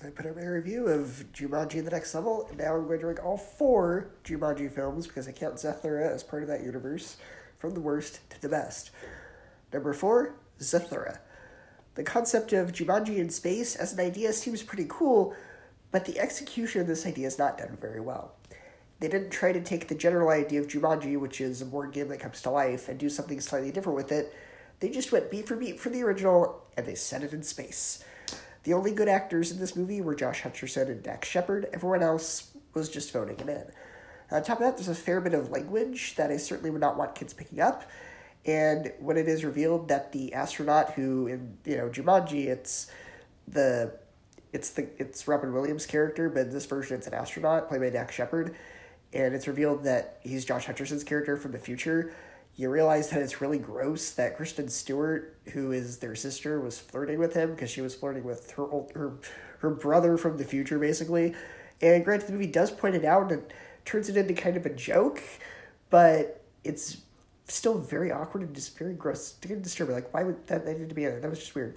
I put out my review of Jumanji The Next Level, and now I'm going to rank all 4 Jumanji films, because I count Zathura as part of that universe, from the worst to the best. Number 4, Zathura. The concept of Jumanji in space as an idea seems pretty cool, but the execution of this idea is not done very well. They didn't try to take the general idea of Jumanji, which is a board game that comes to life, and do something slightly different with it. They just went beat for the original, and they set it in space. The only good actors in this movie were Josh Hutcherson and Dax Shepard. Everyone else was just phoning it in. On top of that, there's a fair bit of language that I certainly would not want kids picking up. And when it is revealed that the astronaut who, in Jumanji, it's Robin Williams' character, but in this version it's an astronaut played by Dax Shepard, and it's revealed that he's Josh Hutcherson's character from the future, you realize that it's really gross that Kristen Stewart, who is their sister, was flirting with him because she was flirting with her brother from the future, basically. And granted, the movie does point it out and turns it into kind of a joke, but it's still very awkward and just very gross. It's disturbing. Like, why would that need to be in there? That was just weird.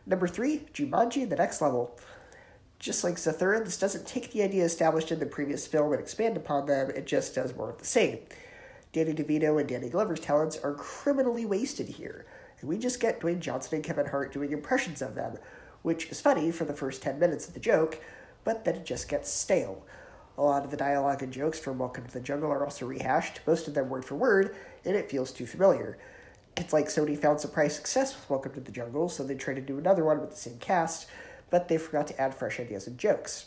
Number 3, Jumanji, The Next Level. Just like Zathura, this doesn't take the idea established in the previous film and expand upon them, it just does more of the same. Danny DeVito and Danny Glover's talents are criminally wasted here, and we just get Dwayne Johnson and Kevin Hart doing impressions of them, which is funny for the first 10 minutes of the joke, but then it just gets stale. A lot of the dialogue and jokes from Welcome to the Jungle are also rehashed, most of them word for word, and it feels too familiar. It's like Sony found surprise success with Welcome to the Jungle, so they tried to do another one with the same cast, but they forgot to add fresh ideas and jokes.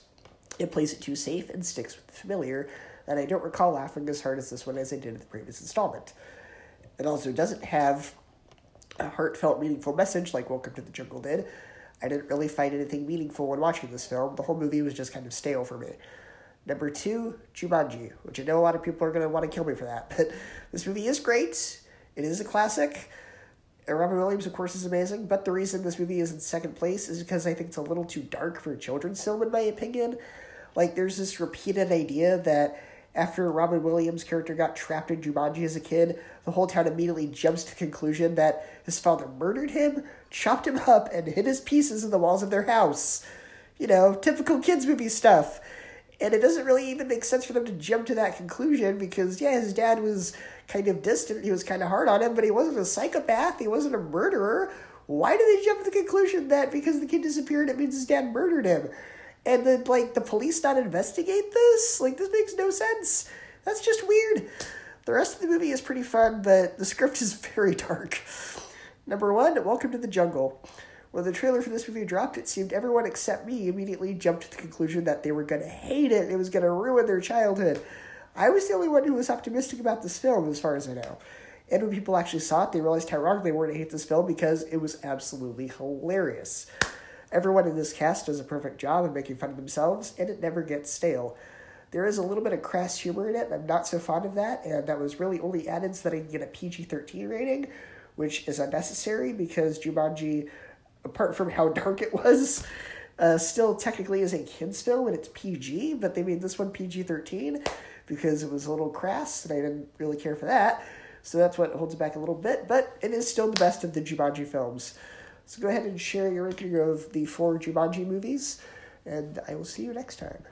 It plays it too safe and sticks with the familiar, and I don't recall laughing as hard as this one as I did in the previous installment. It also doesn't have a heartfelt, meaningful message like Welcome to the Jungle did. I didn't really find anything meaningful when watching this film. The whole movie was just kind of stale for me. Number 2, Jumanji, which I know a lot of people are going to want to kill me for that, but this movie is great. It is a classic. And Robin Williams, of course, is amazing, but the reason this movie is in second place is because I think it's a little too dark for a children's film, in my opinion. Like, there's this repeated idea that after Robin Williams' character got trapped in Jumanji as a kid, the whole town immediately jumps to the conclusion that his father murdered him, chopped him up, and hid his pieces in the walls of their house. Typical kids movie stuff. And it doesn't really even make sense for them to jump to that conclusion because, yeah, his dad was kind of distant. He was kind of hard on him, but he wasn't a psychopath. He wasn't a murderer. Why do they jump to the conclusion that because the kid disappeared, it means his dad murdered him? And then, the police not investigate this? This makes no sense. That's just weird. The rest of the movie is pretty fun, but the script is very dark. Number 1, Welcome to the Jungle. When the trailer for this movie dropped, it seemed everyone except me immediately jumped to the conclusion that they were going to hate it. It was going to ruin their childhood. I was the only one who was optimistic about this film, as far as I know. And when people actually saw it, they realized how wrong they were to hate this film because it was absolutely hilarious. Everyone in this cast does a perfect job of making fun of themselves, and it never gets stale. There is a little bit of crass humor in it, and I'm not so fond of that, and that was really only added so that I can get a PG-13 rating, which is unnecessary because Jumanji, apart from how dark it was, still technically is a kid's film and it's PG, but they made this one PG-13 because it was a little crass and I didn't really care for that. So that's what holds it back a little bit, but it is still the best of the Jumanji films. So go ahead and share your ranking of the 4 Jumanji movies, and I will see you next time.